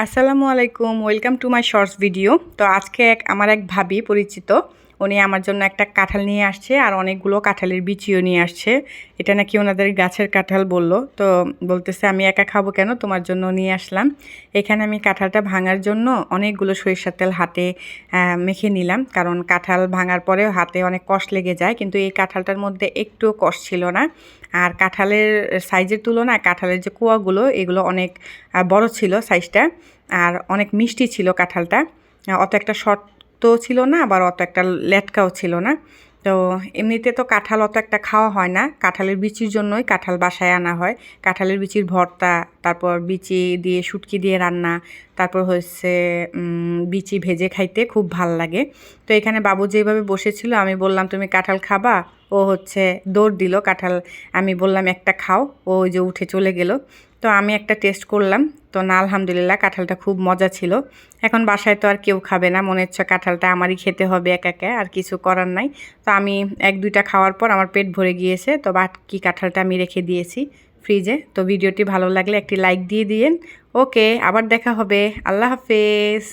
আসসালামু আলাইকুম, welcome to my shorts video. তো আজকে আমার এক ভাবি পরিচিত, উনি আমার জন্য একটা কাঁঠাল নিয়ে আসছে আর অনেকগুলো কাঁঠালের বিচিও নিয়ে আসছে। এটা নাকি ওনাদের গাছের কাঁঠাল বলল। তো বলতেছে আমি একা খাবো কেন, তোমার জন্য নিয়ে আসলাম। এখানে আমি কাঁঠালটা ভাঙার জন্য অনেকগুলো সরিষার তেল হাতে মেখে নিলাম, কারণ কাঁঠাল ভাঙার পরে হাতে অনেক কষ্ট লেগে যায়, কিন্তু এই কাঁঠালটার মধ্যে একটুও কষ্ট ছিল না। আর কাঁঠালের সাইজের তুলনায় কাঁঠালের যে কুয়াগুলো এগুলো অনেক বড় ছিল সাইজটা, আর অনেক মিষ্টি ছিল কাঁঠালটা। অত একটা শক্ত ছিল না, আবার অত একটা লেটকাও ছিল না। তো এমনিতে তো কাঁঠাল অত একটা খাওয়া হয় না, কাঁঠালের বিচির জন্যই কাঁঠাল বাসায় আনা হয়। কাঁঠালের বিচির ভর্তা, তারপর বিচি দিয়ে শুটকি দিয়ে রান্না, তারপর হচ্ছে বিচি ভেজে খাইতে খুব ভাল লাগে। তো এখানে বাবু যেভাবে বসেছিল, আমি বললাম তুমি কাঁঠাল খাবা, ও হচ্ছে দৌড় দিল কাঁঠাল। আমি বললাম একটা খাও, ও ওই যে উঠে চলে গেল। তো আমি একটা টেস্ট করলাম, তো না আলহামদুলিল্লাহ কাঁঠালটা খুব মজা ছিল। এখন বাসায় তো আর কেউ খাবে না, মনে হচ্ছে কাঁঠালটা আমারই খেতে হবে একা একা, আর কিছু করার নাই। তো আমি এক দুইটা খাওয়ার পর আমার পেট ভরে গিয়েছে, তো বাকি কাঁঠালটা আমি রেখে দিয়েছি ফ্রিজে। তো ভিডিওটি ভালো লাগলে একটি লাইক দিয়ে দিয়েন। ওকে, আবার দেখা হবে। আল্লাহ হাফেজ।